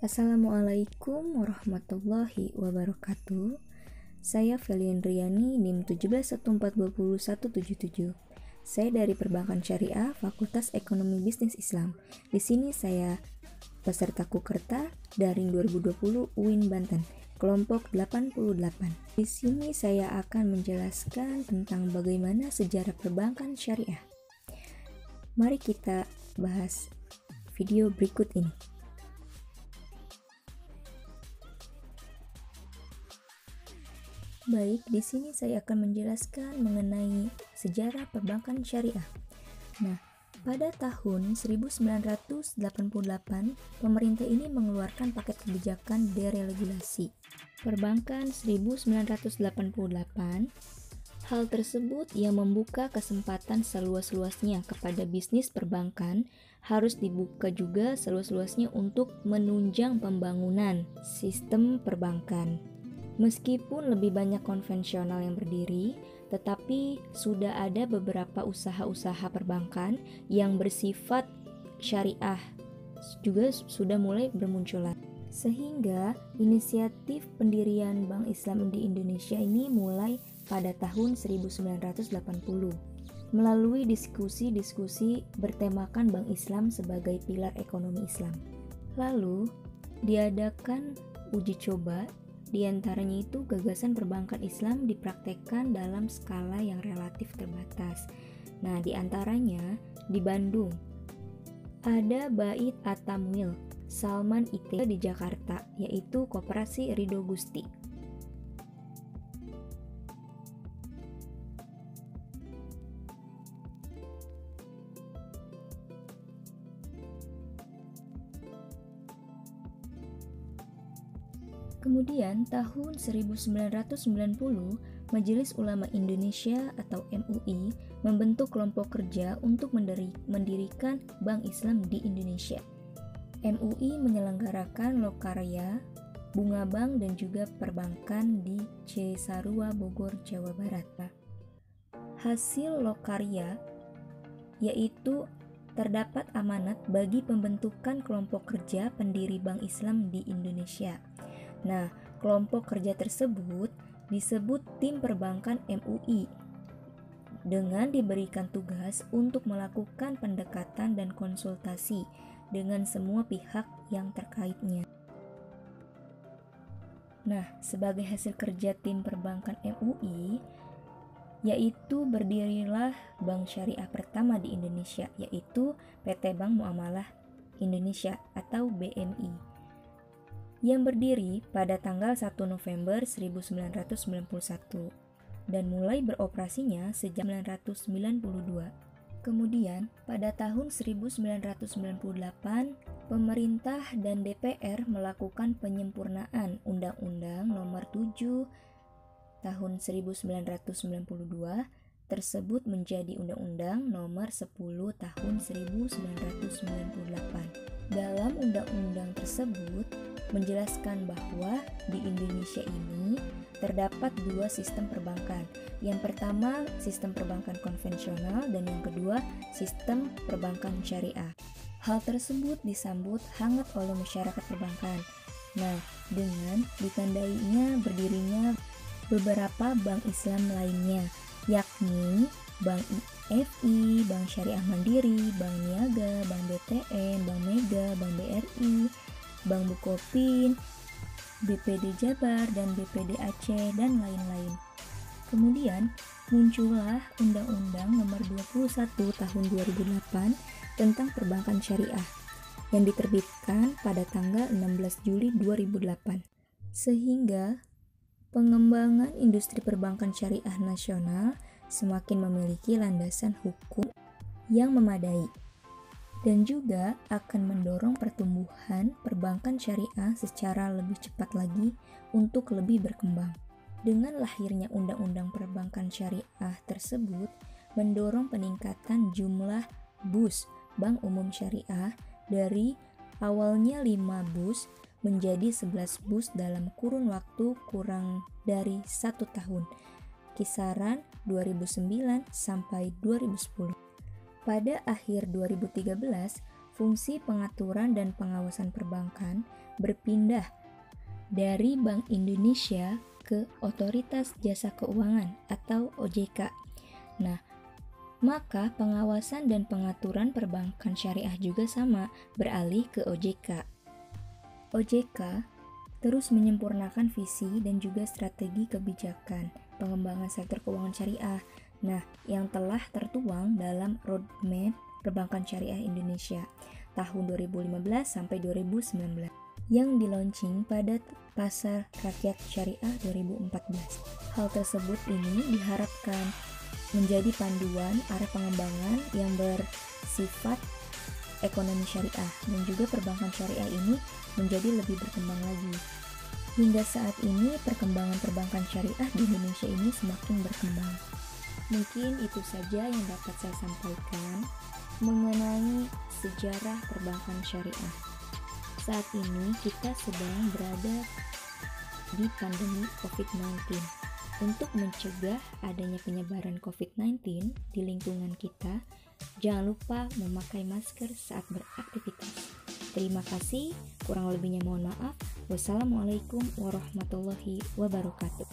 Assalamualaikum warahmatullahi wabarakatuh. Saya Feliandriani, NIM 17142177. Saya dari Perbankan Syariah, Fakultas Ekonomi Bisnis Islam. Di sini saya peserta Kukerta Daring 2020 UIN Banten, kelompok 88. Di sini saya akan menjelaskan tentang bagaimana sejarah perbankan syariah. Mari kita bahas video berikut ini. Baik, di sini saya akan menjelaskan mengenai sejarah perbankan syariah. Nah, pada tahun 1988, pemerintah ini mengeluarkan paket kebijakan deregulasi perbankan 1988. Hal tersebut yang membuka kesempatan seluas-luasnya kepada bisnis perbankan harus dibuka juga seluas-luasnya untuk menunjang pembangunan sistem perbankan. Meskipun lebih banyak konvensional yang berdiri, tetapi sudah ada beberapa usaha-usaha perbankan yang bersifat syariah juga sudah mulai bermunculan. Sehingga inisiatif pendirian Bank Islam di Indonesia ini mulai pada tahun 1980 melalui diskusi-diskusi bertemakan Bank Islam sebagai pilar ekonomi Islam. Lalu diadakan uji coba. Di antaranya itu gagasan perbankan Islam dipraktekkan dalam skala yang relatif terbatas. Nah, di antaranya di Bandung ada Bait At-Tamwil Salman IT di Jakarta, yaitu Koperasi Ridho Gusti. Kemudian tahun 1990, Majelis Ulama Indonesia atau MUI membentuk kelompok kerja untuk mendirikan Bank Islam di Indonesia. MUI menyelenggarakan lokarya, bunga bank dan juga perbankan di Cisarua, Bogor, Jawa Barat. Hasil lokarya yaitu terdapat amanat bagi pembentukan kelompok kerja pendiri Bank Islam di Indonesia. Nah, kelompok kerja tersebut disebut Tim Perbankan MUI dengan diberikan tugas untuk melakukan pendekatan dan konsultasi dengan semua pihak yang terkaitnya. Nah, sebagai hasil kerja Tim Perbankan MUI, yaitu berdirilah Bank Syariah pertama di Indonesia, yaitu PT Bank Muamalah Indonesia atau BMI. Yang berdiri pada tanggal 1 November 1991 dan mulai beroperasinya sejak 1992. Kemudian, pada tahun 1998, pemerintah dan DPR melakukan penyempurnaan Undang-Undang Nomor 7 Tahun 1992 tersebut menjadi Undang-Undang Nomor 10 Tahun 1998. Dalam undang-undang tersebut menjelaskan bahwa di Indonesia ini terdapat dua sistem perbankan. Yang pertama, sistem perbankan konvensional dan yang kedua, sistem perbankan syariah. Hal tersebut disambut hangat oleh masyarakat perbankan. Nah, dengan ditandainya berdirinya beberapa bank Islam lainnya, yakni Bank IFI, Bank Syariah Mandiri, Bank Niaga, Bank BTN, Bank Mega, Bank BRI, Bank Bukopin, BPD Jabar, dan BPD Aceh, dan lain-lain. Kemudian muncullah Undang-Undang Nomor 21 Tahun 2008 tentang Perbankan Syariah yang diterbitkan pada tanggal 16 Juli 2008. Sehingga pengembangan industri perbankan syariah nasional semakin memiliki landasan hukum yang memadai dan juga akan mendorong pertumbuhan perbankan syariah secara lebih cepat lagi untuk lebih berkembang. Dengan lahirnya Undang-Undang Perbankan Syariah tersebut mendorong peningkatan jumlah BUS Bank Umum Syariah dari awalnya 5 BUS menjadi 11 BUS dalam kurun waktu kurang dari 1 tahun, kisaran 2009 sampai 2010. Pada akhir 2013, fungsi pengaturan dan pengawasan perbankan berpindah dari Bank Indonesia ke Otoritas Jasa Keuangan atau OJK. Nah, maka pengawasan dan pengaturan perbankan syariah juga sama, beralih ke OJK. OJK terus menyempurnakan visi dan juga strategi kebijakan pengembangan sektor keuangan syariah. Nah, yang telah tertuang dalam Roadmap Perbankan Syariah Indonesia tahun 2015 sampai 2019 yang di-launching pada Pasar Rakyat Syariah 2014. Hal tersebut ini diharapkan menjadi panduan arah pengembangan yang bersifat ekonomi syariah dan juga perbankan syariah ini menjadi lebih berkembang lagi. Hingga saat ini perkembangan perbankan syariah di Indonesia ini semakin berkembang. Mungkin itu saja yang dapat saya sampaikan mengenai sejarah perbankan syariah. Saat ini kita sedang berada di pandemi COVID-19. Untuk mencegah adanya penyebaran COVID-19 di lingkungan kita, jangan lupa memakai masker saat beraktivitas. Terima kasih, kurang lebihnya mohon maaf. Wassalamualaikum warahmatullahi wabarakatuh.